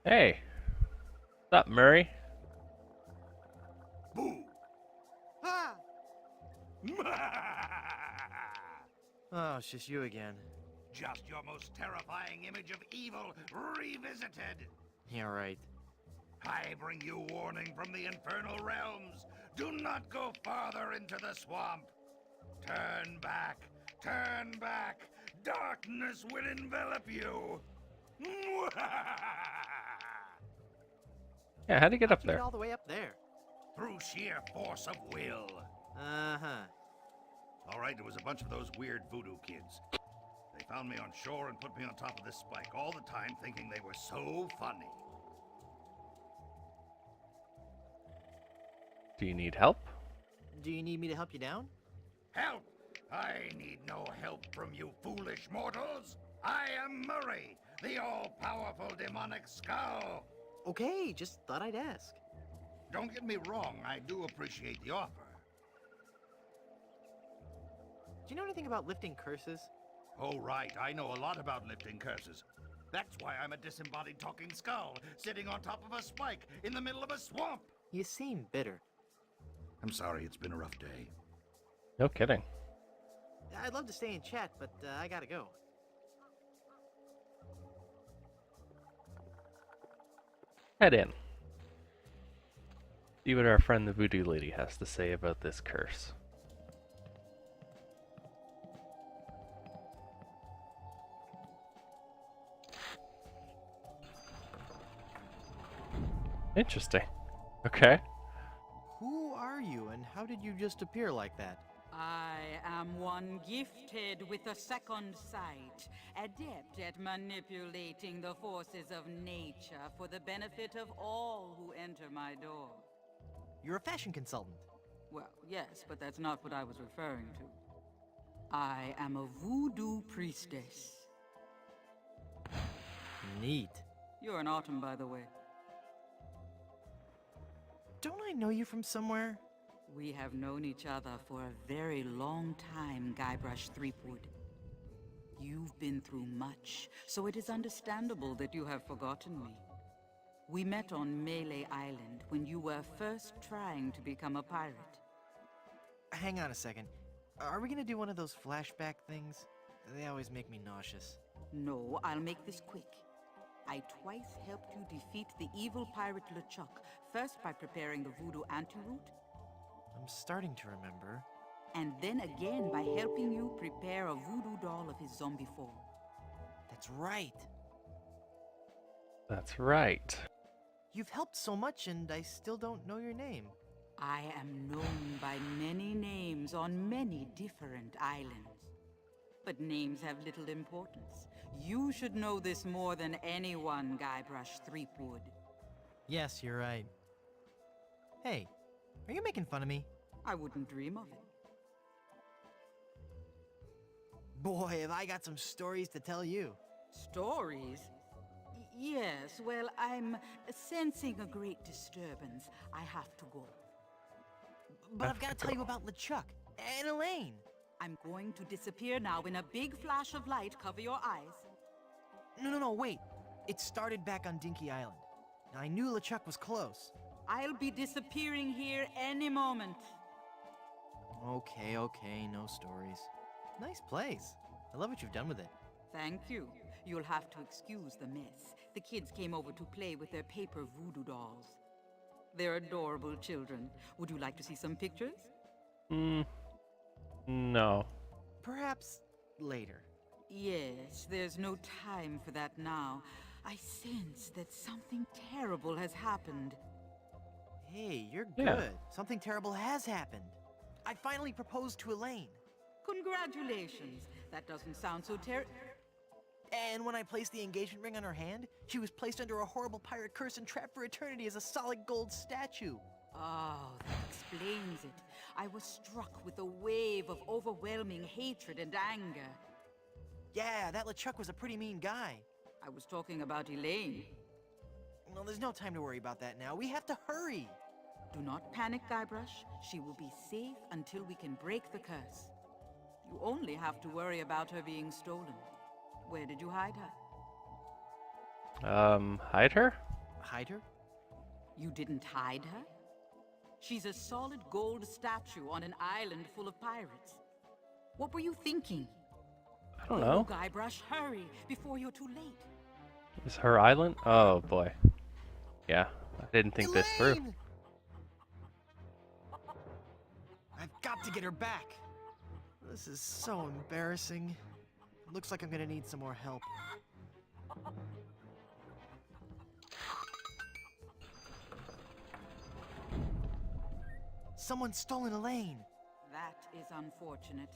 Hey, what's up, Murray? Boo! Ah! Oh, it's just you again. Just your most terrifying image of evil revisited. Yeah, right. I bring you warning from the infernal realms. Do not go farther into the swamp. Turn back. Turn back. Darkness will envelop you. Yeah, how'd you get How'd up you get there? all the way up there? Through sheer force of will. Uh-huh. All right, there was a bunch of those weird voodoo kids. They found me on shore and put me on top of this spike all the time thinking they were so funny. Do you need help? Do you need me to help you down? Help! I need no help from you foolish mortals. I am Murray, the all-powerful demonic skull. Okay, just thought I'd ask. Don't get me wrong, I do appreciate the offer. Do you know anything about lifting curses? Oh, right, I know a lot about lifting curses. That's why I'm a disembodied talking skull, sitting on top of a spike in the middle of a swamp. You seem bitter. I'm sorry, it's been a rough day. No kidding. I'd love to stay and chat, but I gotta go. Head in. See what our friend the voodoo lady has to say about this curse. Interesting. Okay. Who are you, and how did you just appear like that? I am one gifted with a second sight, adept at manipulating the forces of nature for the benefit of all who enter my door. You're a fashion consultant. Well, yes, but that's not what I was referring to. I am a voodoo priestess. Neat. You're an autumn, by the way. Don't I know you from somewhere? We have known each other for a very long time, Guybrush Threepwood. You've been through much, so it is understandable that you have forgotten me. We met on Melee Island when you were first trying to become a pirate. Hang on a second. Are we gonna do one of those flashback things? They always make me nauseous. No, I'll make this quick. I twice helped you defeat the evil pirate LeChuck, first by preparing the voodoo antidote, I'm starting to remember. and then again by helping you prepare a voodoo doll of his zombie form. That's right. That's right. You've helped so much, and I still don't know your name. I am known by many names on many different islands. But names have little importance. You should know this more than anyone, Guybrush Threepwood. Yes, you're right. Hey, are you making fun of me? I wouldn't dream of it. Boy, have I got some stories to tell you. Stories? Yes, well, I'm sensing a great disturbance. I have to go. But I've got to tell you about LeChuck and Elaine. I'm going to disappear now in a big flash of light. Cover your eyes. No, wait. It started back on Dinky Island. I knew LeChuck was close. I'll be disappearing here any moment. Okay, no stories. Nice place. I love what you've done with it. Thank you. You'll have to excuse the mess. The kids came over to play with their paper voodoo dolls. They're adorable children. Would you like to see some pictures? No. Perhaps later. Yes, there's no time for that now. I sense that something terrible has happened. Hey, you're Yeah. good. Something terrible has happened. I finally proposed to Elaine. Congratulations. That doesn't sound so And when I placed the engagement ring on her hand, she was placed under a horrible pirate curse and trapped for eternity as a solid gold statue. Oh, that explains it. I was struck with a wave of overwhelming hatred and anger. Yeah, that LeChuck was a pretty mean guy. I was talking about Elaine. Well, there's no time to worry about that now. We have to hurry. Do not panic, Guybrush. She will be safe until we can break the curse. You only have to worry about her being stolen. Where did you hide her? Hide her? hide her? You didn't hide her? She's a solid gold statue on an island full of pirates. What were you thinking? I don't know. Guybrush, hurry, before you're too late. Is her island? Oh boy. Yeah, I didn't think this through. Elaine! I've got to get her back. This is so embarrassing. Looks like I'm gonna need some more help. Someone's stolen Elaine. That is unfortunate.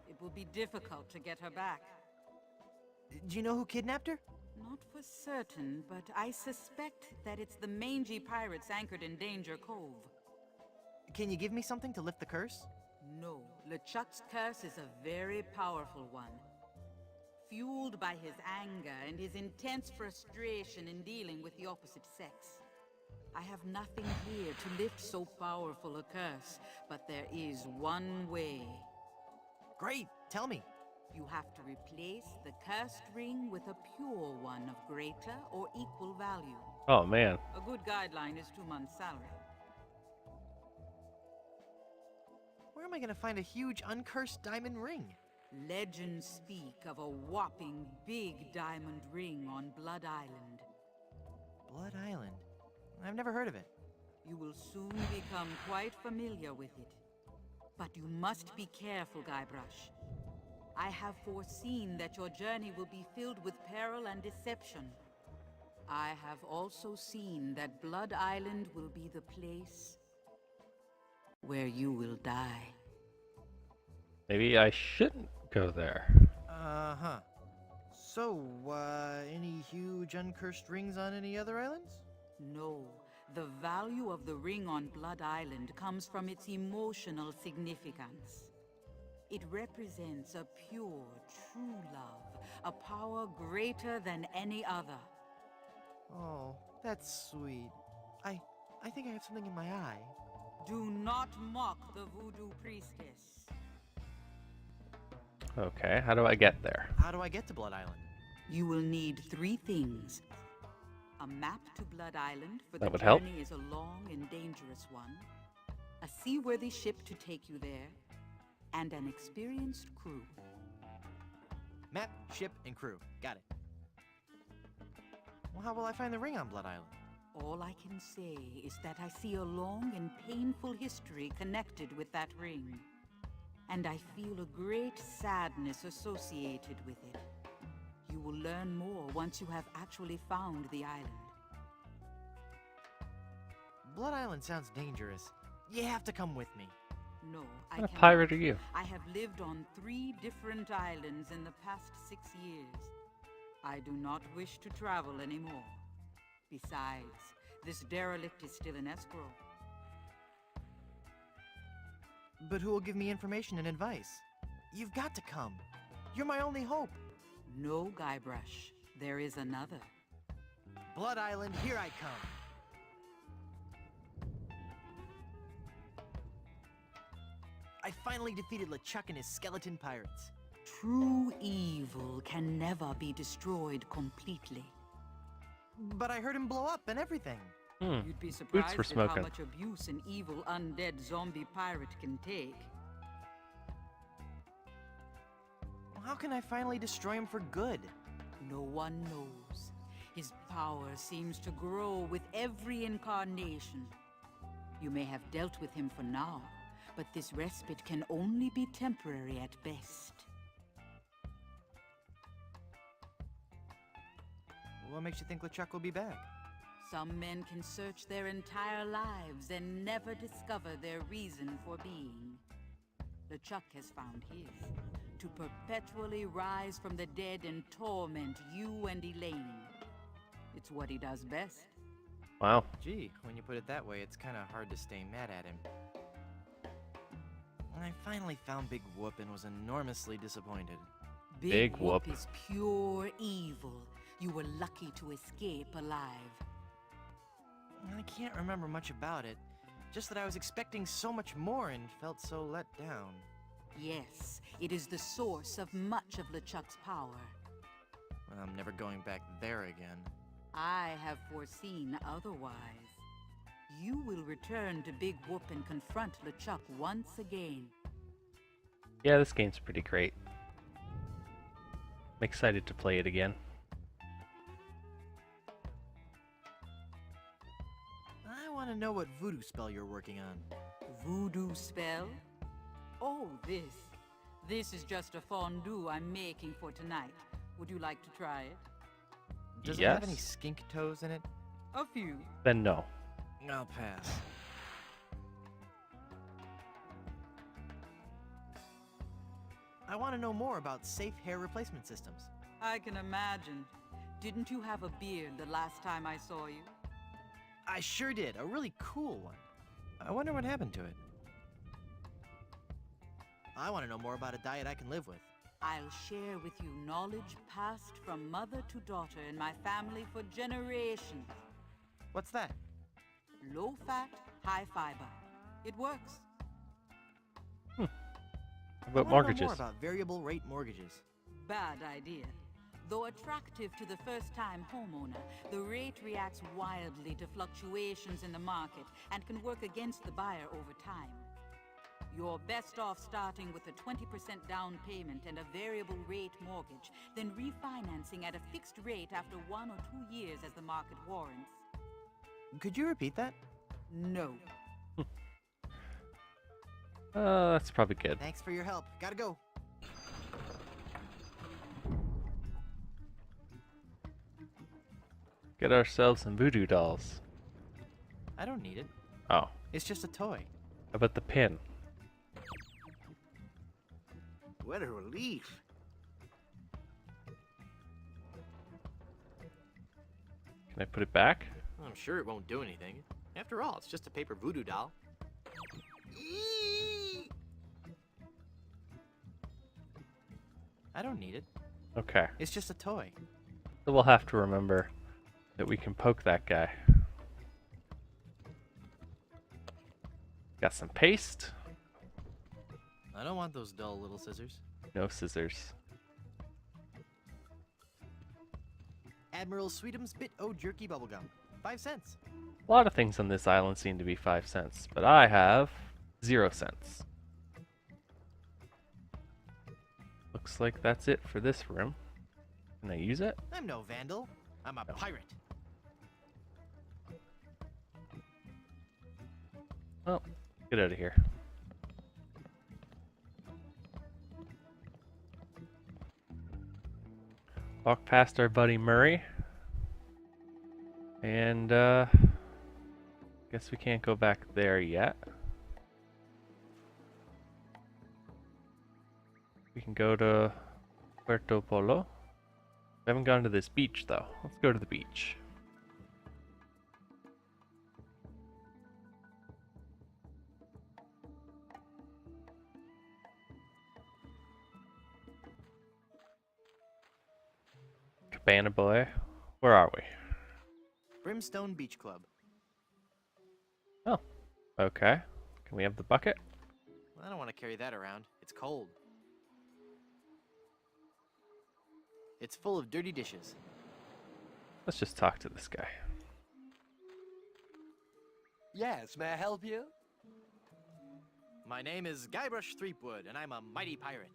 It will be difficult to get her back. Do you know who kidnapped her? Not for certain, but I suspect that it's the mangy pirates anchored in Danger Cove. Can you give me something to lift the curse? No, LeChuck's curse is a very powerful one. Fueled by his anger and his intense frustration in dealing with the opposite sex. I have nothing here to lift so powerful a curse, but there is one way. Great, tell me. You have to replace the cursed ring with a pure one of greater or equal value. Oh man. A good guideline is 2 months' salary. Where am I gonna find a huge uncursed diamond ring? Legends speak of a whopping big diamond ring on Blood Island. Blood Island? I've never heard of it. You will soon become quite familiar with it. But you must be careful, Guybrush. I have foreseen that your journey will be filled with peril and deception. I have also seen that Blood Island will be the place where you will die. Maybe I shouldn't go there. Uh-huh. So, any huge uncursed rings on any other islands? No, the value of the ring on Blood Island comes from its emotional significance. It represents a pure, true love, a power greater than any other. Oh, that's sweet. I think I have something in my eye. Do not mock the Voodoo priestess. Okay, how do I get there? How do I get to Blood Island? You will need 3 things. A map to Blood Island, for the That would help. journey is a long and dangerous one. A seaworthy ship to take you there. And an experienced crew. Map, ship, and crew. Got it. Well, how will I find the ring on Blood Island? All I can say is that I see a long and painful history connected with that ring. And I feel a great sadness associated with it. You will learn more once you have actually found the island. Blood Island sounds dangerous. You have to come with me. No, I What a cannot. pirate are you? I have lived on 3 different islands in the past 6 years. I do not wish to travel anymore. Besides, this derelict is still in escrow. But who will give me information and advice? You've got to come. You're my only hope. No, Guybrush. There is another. Blood Island, here I come. I finally defeated LeChuck and his skeleton pirates. True evil can never be destroyed completely. But I heard him blow up and everything. You'd be Boots surprised were at how smoking. much abuse an evil undead zombie pirate can take. Well, how can I finally destroy him for good? No one knows. His power seems to grow with every incarnation. You may have dealt with him for now, but this respite can only be temporary at best. What makes you think LeChuck will be back? Some men can search their entire lives and never discover their reason for being. LeChuck has found his, to perpetually rise from the dead and torment you and Elaine. It's what he does best. Wow. Gee, when you put it that way, it's kind of hard to stay mad at him. I finally found Big Whoop and was enormously disappointed. Big Whoop. is pure evil. You were lucky to escape alive. I can't remember much about it, just that I was expecting so much more and felt so let down. Yes, it is the source of much of LeChuck's power. I'm never going back there again. I have foreseen otherwise. You will return to Big Whoop and confront LeChuck once again. Yeah, this game's pretty great. I'm excited to play it again. I want to know what voodoo spell you're working on. Voodoo spell? Oh, this. This is just a fondue I'm making for tonight. Would you like to try it? Does Yes. it have any skink toes in it? A few. Then no. I'll pass. I want to know more about safe hair replacement systems. I can imagine. Didn't you have a beard the last time I saw you? I sure did. A really cool one. I wonder what happened to it. I want to know more about a diet I can live with. I'll share with you knowledge passed from mother to daughter in my family for generations. What's that? Low fat, high fiber. It works. How I about wanna know mortgages? more about variable rate mortgages. Bad idea. Though attractive to the first-time homeowner, the rate reacts wildly to fluctuations in the market and can work against the buyer over time. You're best off starting with a 20% down payment and a variable rate mortgage, then refinancing at a fixed rate after 1 or 2 years as the market warrants. Could you repeat that? No. That's probably good. Thanks for your help. Gotta go. Get ourselves some voodoo dolls. I don't need it. Oh, how It's just a toy. about the pin? What a relief. Can I put it back? I'm sure it won't do anything. After all, it's just a paper voodoo doll. I don't need it. Okay. It's just a toy. So we'll have to remember that we can poke that guy. Got some paste. I don't want those dull little scissors. No scissors. Admiral Sweetum's Bit O Jerky Bubblegum. 5 cents. A lot of things on this island seem to be 5 cents, but I have 0 cents. Looks like that's it for this room. Can I use it? I'm no vandal. I'm a No. pirate. Well, get out of here. Walk past our buddy Murray. And, guess we can't go back there yet. We can go to Puerto Polo. We haven't gone to this beach, though. Let's go to the beach. Cabana Boy. Where are we? Brimstone Beach Club. Oh, okay. Can we have the bucket? I don't want to carry that around. It's cold. It's full of dirty dishes. Let's just talk to this guy. Yes, may I help you? My name is Guybrush Threepwood, and I'm a mighty pirate.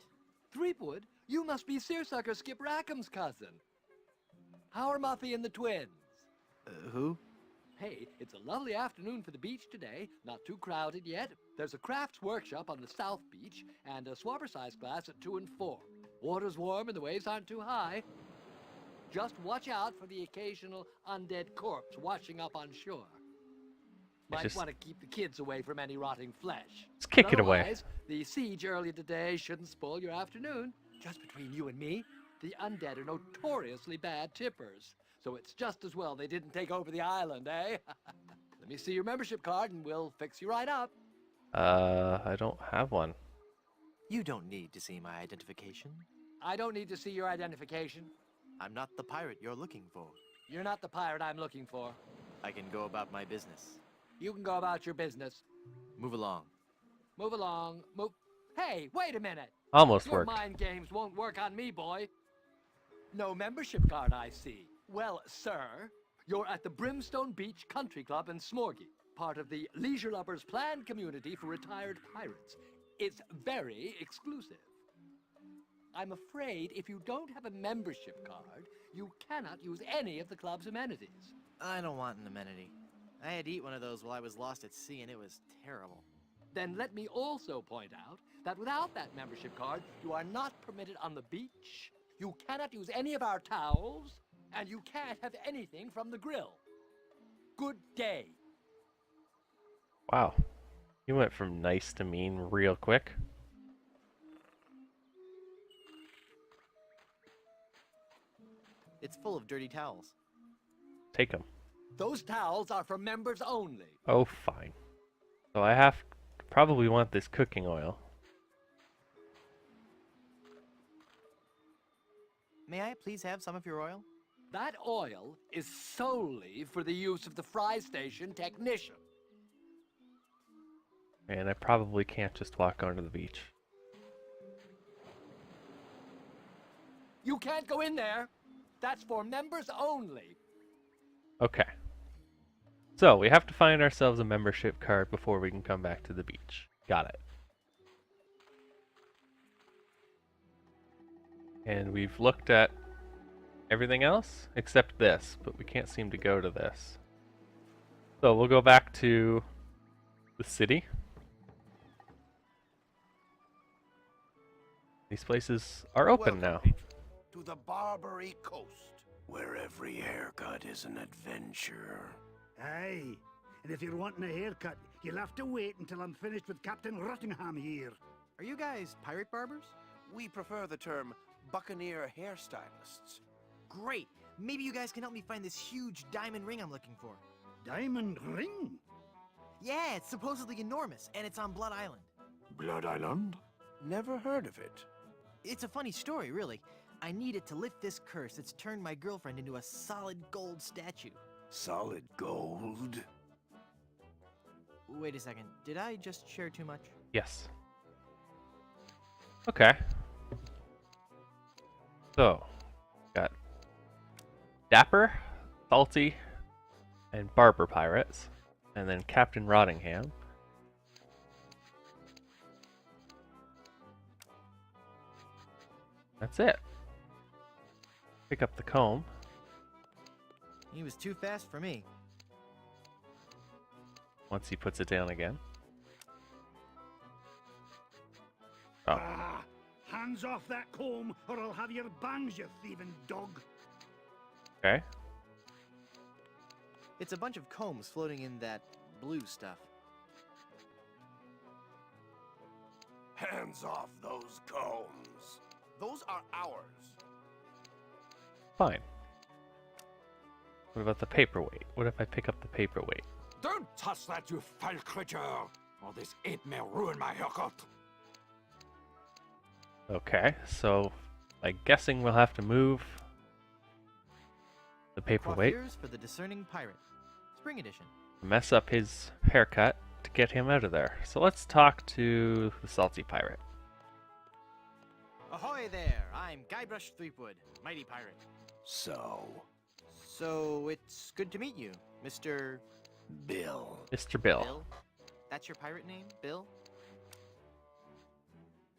Threepwood, you must be Seersucker Skip Rackham's cousin. How are Muffy and the twins? Who? Hey, it's a lovely afternoon for the beach today. Not too crowded yet. There's a crafts workshop on the South Beach, and a swabber size class at 2 and 4. Water's warm and the waves aren't too high. Just watch out for the occasional undead corpse washing up on shore. Might just- want to keep the kids away from any rotting flesh. Let's kick But it away. otherwise, the siege earlier today shouldn't spoil your afternoon. Just between you and me, the undead are notoriously bad tippers. So it's just as well they didn't take over the island, eh? Let me see your membership card and we'll fix you right up. I don't have one. You don't need to see my identification. I don't need to see your identification. I'm not the pirate you're looking for. You're not the pirate I'm looking for. I can go about my business. You can go about your business. Move along. Move along. Move. Hey, wait a minute. Almost Your worked. mind games won't work on me, boy. No membership card, I see. Well, sir, You're at the Brimstone Beach Country Club in Smorgy, part of the Leisure Lovers planned community for retired pirates. It's very exclusive. I'm afraid if you don't have a membership card, you cannot use any of the club's amenities. I don't want an amenity. I had to eat one of those while I was lost at sea, and it was terrible. Then let me also point out that without that membership card, you are not permitted on the beach, you cannot use any of our towels, and you can't have anything from the grill. Good day. Wow. You went from nice to mean real quick. It's full of dirty towels. Take them. Those towels are for members only. Oh, fine. So I have to probably want this cooking oil. May I please have some of your oil? That oil is solely for the use of the fry station technician. And I probably can't just walk onto the beach. You can't go in there. That's for members only. Okay. So, we have to find ourselves a membership card before we can come back to the beach. Got it. And we've looked at everything else except this, but we can't seem to go to this. So, we'll go back to the city. These places are open now. Welcome, patron, to the Barbary Coast, where every haircut is an adventure. Aye, and if you're wanting a haircut, you'll have to wait until I'm finished with Captain Rottingham here. Are you guys pirate barbers? We prefer the term buccaneer hairstylists. Great! Maybe you guys can help me find this huge diamond ring I'm looking for. Diamond ring? Yeah, it's supposedly enormous, and it's on Blood Island. Blood Island? Never heard of it. It's a funny story, really. I need it to lift this curse that's turned my girlfriend into a solid gold statue. Solid gold? Wait a second, did I just share too much? Yes. Okay. So, got Dapper, Salty, and Barber Pirates, and then Captain Rottingham. That's it. Pick up the comb. He was too fast for me. Once he puts it down again. Oh, Ah, hands off that comb, or I'll have your bangs, you thieving dog. okay. It's a bunch of combs floating in that blue stuff. Hands off those combs. Those are ours. Fine. What about the paperweight? What if I pick up the paperweight? Don't touch that, you foul creature, or this ape may ruin my haircut. Okay, so I'm guessing we'll have to move the paperweight, Coiffures for the discerning pirate. Spring edition. mess up his haircut to get him out of there. So let's talk to the Salty Pirate. Ahoy there! I'm Guybrush Threepwood, mighty pirate. So it's good to meet you, Mr. Bill. Mr. Bill. Bill? That's your pirate name, Bill?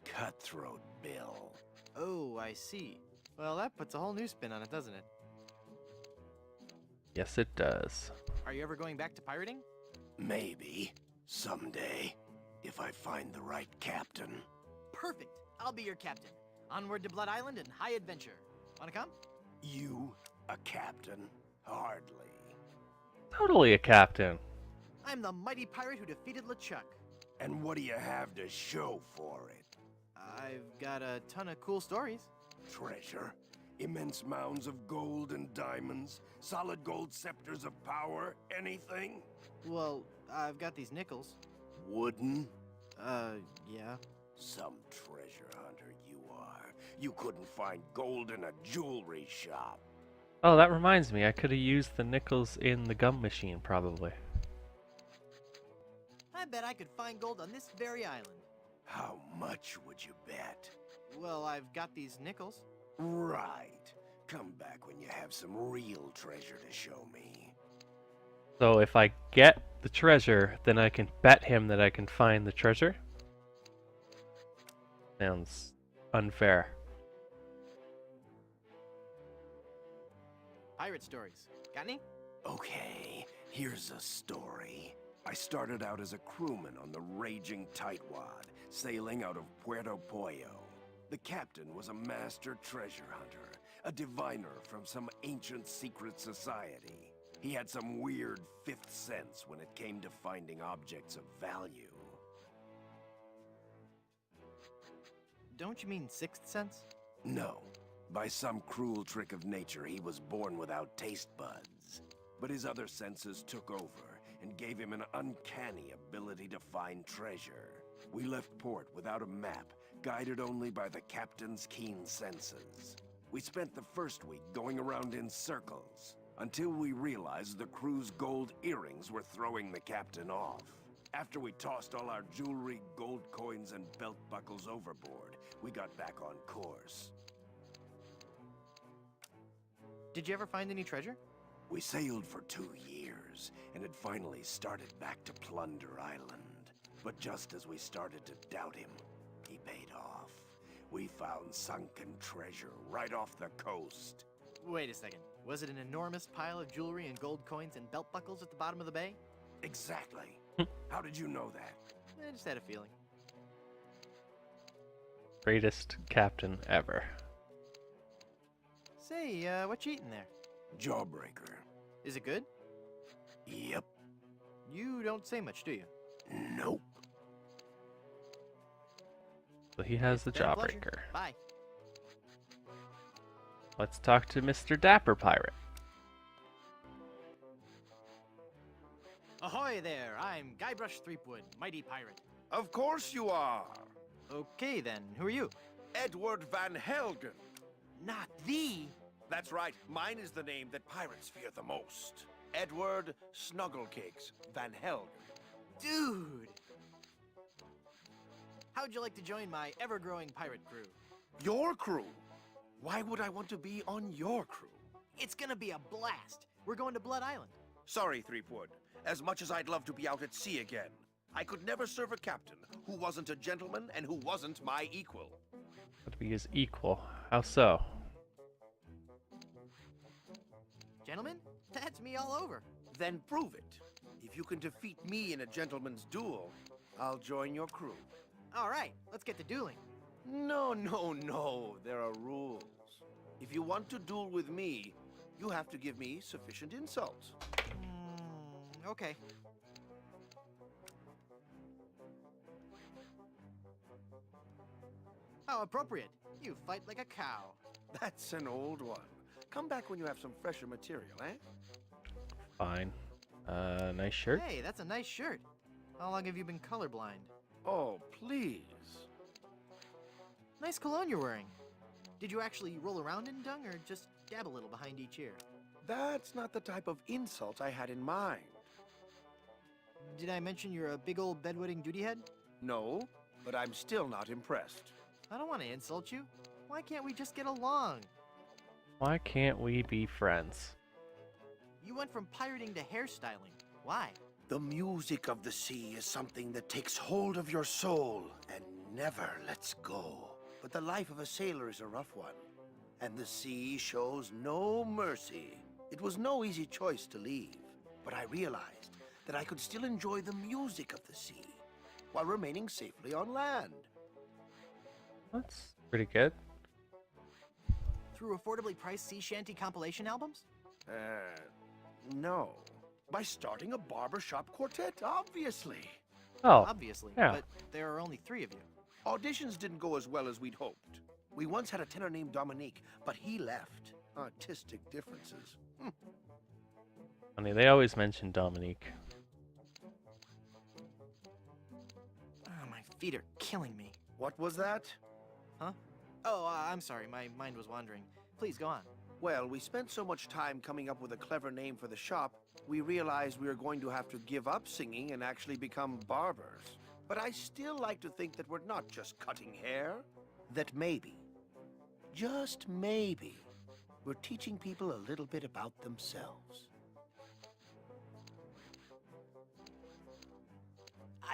Cutthroat Bill. Oh, I see. Well, that puts a whole new spin on it, doesn't it? Yes, it does. Are you ever going back to pirating? Maybe. Someday. If I find the right captain. Perfect! I'll be your captain. Onward to Blood Island and high adventure. Wanna come? You, a captain? Hardly. Totally a captain. I'm the mighty pirate who defeated LeChuck. And what do you have to show for it? I've got a ton of cool stories. Treasure? Immense mounds of gold and diamonds? Solid gold scepters of power? Anything? Well, I've got these nickels. Wooden? Yeah. Some treasure hunter you are. You couldn't find gold in a jewelry shop. Oh, that reminds me. I could have used the nickels in the gum machine, probably. I bet I could find gold on this very island. How much would you bet? Well, I've got these nickels. Right. Come back when you have some real treasure to show me. So if I get the treasure, then I can bet him that I can find the treasure? Sounds unfair. Pirate stories. Got any? Okay, here's a story. I started out as a crewman on the raging tightwad, sailing out of Puerto Pollo. The captain was a master treasure hunter, a diviner from some ancient secret society. He had some weird fifth sense when it came to finding objects of value. Don't you mean sixth sense? No. By some cruel trick of nature, he was born without taste buds. But his other senses took over and gave him an uncanny ability to find treasure. We left port without a map, guided only by the captain's keen senses. We spent the first week going around in circles, until we realized the crew's gold earrings were throwing the captain off. After we tossed all our jewelry, gold coins, and belt buckles overboard, we got back on course. Did you ever find any treasure? We sailed for 2 years, and had finally started back to Plunder Island. But just as we started to doubt him, he paid off. We found sunken treasure right off the coast. Wait a second. Was it an enormous pile of jewelry and gold coins and belt buckles at the bottom of the bay? Exactly. How did you know that? I just had a feeling. Greatest captain ever. Say, what you eating there? Jawbreaker. Is it good? Yep. You don't say much, do you? Nope. So he has the Been a pleasure. jawbreaker. Bye. Let's talk to Mr. Dapper Pirate. Ahoy there! I'm Guybrush Threepwood, mighty pirate. Of course you are. Okay then, who are you? Edward Van Helgen. Not thee! That's right. Mine is the name that pirates fear the most. Edward Snugglecakes Van Helgen. Dude! How'd you like to join my ever-growing pirate crew? Your crew? Why would I want to be on your crew? It's gonna be a blast! We're going to Blood Island. Sorry, Threepwood. As much as I'd love to be out at sea again, I could never serve a captain who wasn't a gentleman and who wasn't my equal. But he is equal. How so? Gentlemen, that's me all over. Then prove it. If you can defeat me in a gentleman's duel, I'll join your crew. All right, let's get to dueling. No. There are rules. If you want to duel with me, you have to give me sufficient insults. Okay. How appropriate. You fight like a cow. That's an old one. Come back when you have some fresher material, eh? Fine. Nice shirt. Hey, that's a nice shirt. How long have you been colorblind? Oh, please. Nice cologne you're wearing. Did you actually roll around in dung or just dab a little behind each ear? That's not the type of insult I had in mind. Did I mention you're a big old bedwetting duty head? No, but I'm still not impressed. I don't want to insult you. Why can't we just get along? Why can't we be friends? You went from pirating to hairstyling. Why? The music of the sea is something that takes hold of your soul and never lets go. But the life of a sailor is a rough one, and the sea shows no mercy. It was no easy choice to leave, but I realized that I could still enjoy the music of the sea while remaining safely on land. That's pretty good. Through affordably priced sea shanty compilation albums? No. By starting a barbershop quartet, obviously. Oh, Obviously, yeah. but there are only 3 of you. Auditions didn't go as well as we'd hoped. We once had a tenor named Dominique, but he left. Artistic differences. funny. They always mention Dominique. Oh, my feet are killing me. What was that? Huh? Oh, I'm sorry. My mind was wandering. Please, go on. Well, we spent so much time coming up with a clever name for the shop, we realized we were going to have to give up singing and actually become barbers. But I still like to think that we're not just cutting hair. That maybe, just maybe, we're teaching people a little bit about themselves.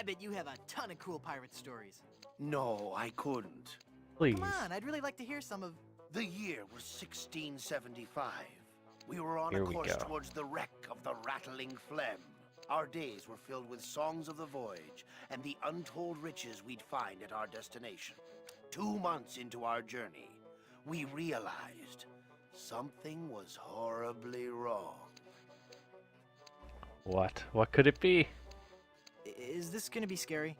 I bet you have a ton of cool pirate stories. No, I couldn't. Please. Come on, I'd really like to hear some of... The year was 1675. We were on Here a we course go. towards the wreck of the Rattling Phlegm. Our days were filled with songs of the voyage and the untold riches we'd find at our destination. 2 months into our journey, we realized something was horribly wrong. What? What could it be? Is this gonna be scary?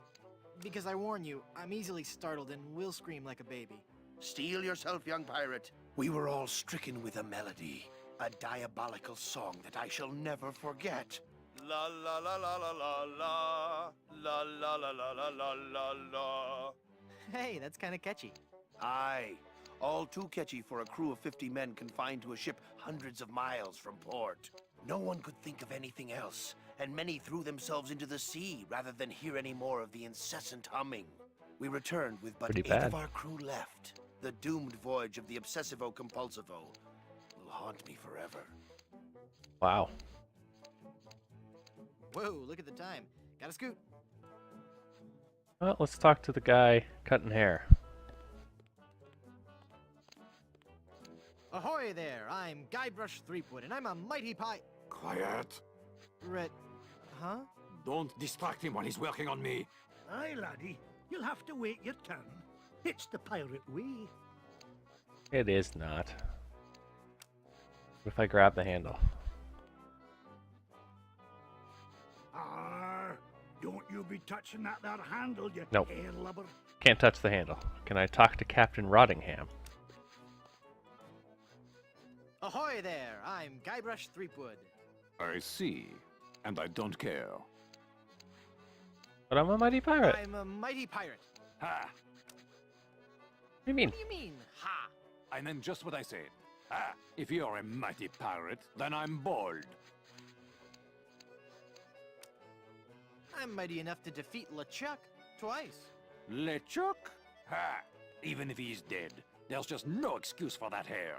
Because I warn you, I'm easily startled and will scream like a baby. Steel yourself, young pirate. We were all stricken with a melody, a diabolical song that I shall never forget. La la la la la la la, la la la la la la la la. Hey, that's kinda catchy. Aye, all too catchy for a crew of 50 men confined to a ship hundreds of miles from port. No one could think of anything else, and many threw themselves into the sea rather than hear any more of the incessant humming. We returned with but Pretty 8 bad. of our crew left. The doomed voyage of the Obsessivo-Compulsivo will haunt me forever. Wow. Whoa, look at the time. Gotta scoot. Well, let's talk to the guy cutting hair. Ahoy there, I'm Guybrush Threepwood, and I'm a mighty Quiet. Huh? Don't distract him while he's working on me. Aye, laddie. You'll have to wait your turn. It's the pirate way. It is not. What if I grab the handle? Arr, don't you be touching that there handle, you Nope. hair lubber. Can't touch the handle. Can I talk to Captain Rottingham? Ahoy there, I'm Guybrush Threepwood. I see. And I don't care. But I'm a mighty pirate. I'm a mighty pirate. Ha! What do you mean? What do you mean, ha? I meant just what I said. Ah, if you're a mighty pirate, then I'm bold. I'm mighty enough to defeat LeChuck twice. LeChuck? Ha! Even if he's dead, there's just no excuse for that hair.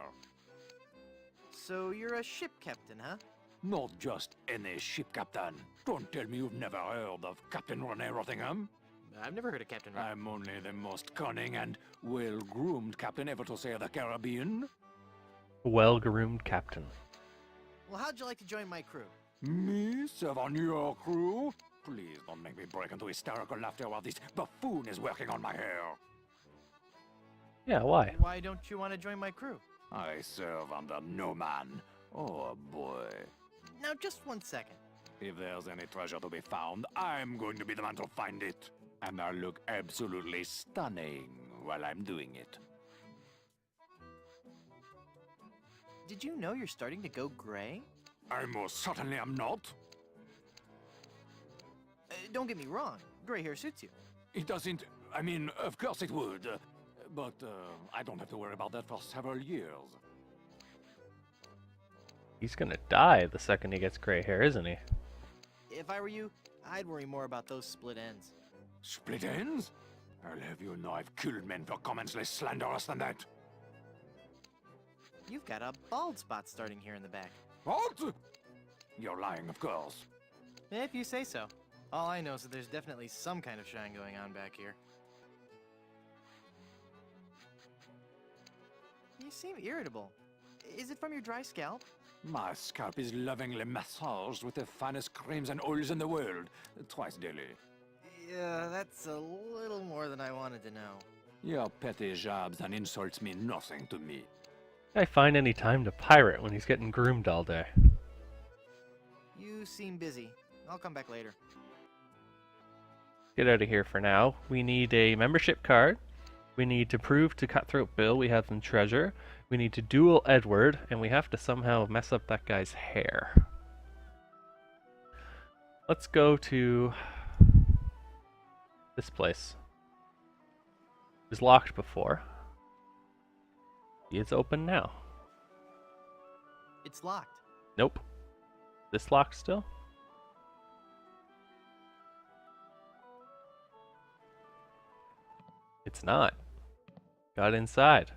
So you're a ship captain, huh? Not just any ship captain. Don't tell me you've never heard of Captain Rene Rottingham. I've never heard of Captain Rock. I'm only the most cunning and well-groomed captain ever to sail the Caribbean. Well-groomed captain. Well, how'd you like to join my crew? Me serve on your crew? Please don't make me break into hysterical laughter while this buffoon is working on my hair. Yeah, why? Why don't you want to join my crew? I serve under no man. Oh boy. Now, just 1 second. If there's any treasure to be found, I'm going to be the man to find it. And I'll look absolutely stunning while I'm doing it. Did you know you're starting to go gray? I most certainly am not. Don't get me wrong, gray hair suits you. It doesn't... I mean, of course it would. But I don't have to worry about that for several years. He's gonna die the second he gets gray hair, isn't he? If I were you, I'd worry more about those split ends. Split ends? I'll have you know I've killed men for comments less slanderous than that. You've got a bald spot starting here in the back. What? You're lying, of course. If you say so. All I know is that there's definitely some kind of shine going on back here. You seem irritable. Is it from your dry scalp? My scalp is lovingly massaged with the finest creams and oils in the world, twice daily. Yeah, that's a little more than I wanted to know. Your petty jabs and insults mean nothing to me. I find any time to pirate when he's getting groomed all day. You seem busy. I'll come back later. Get out of here for now. We need a membership card. We need to prove to Cutthroat Bill we have some treasure. We need to duel Edward, and we have to somehow mess up that guy's hair. Let's go to this place. It was locked before. It's open now. It's locked. Nope. This locked still? It's not. Got inside.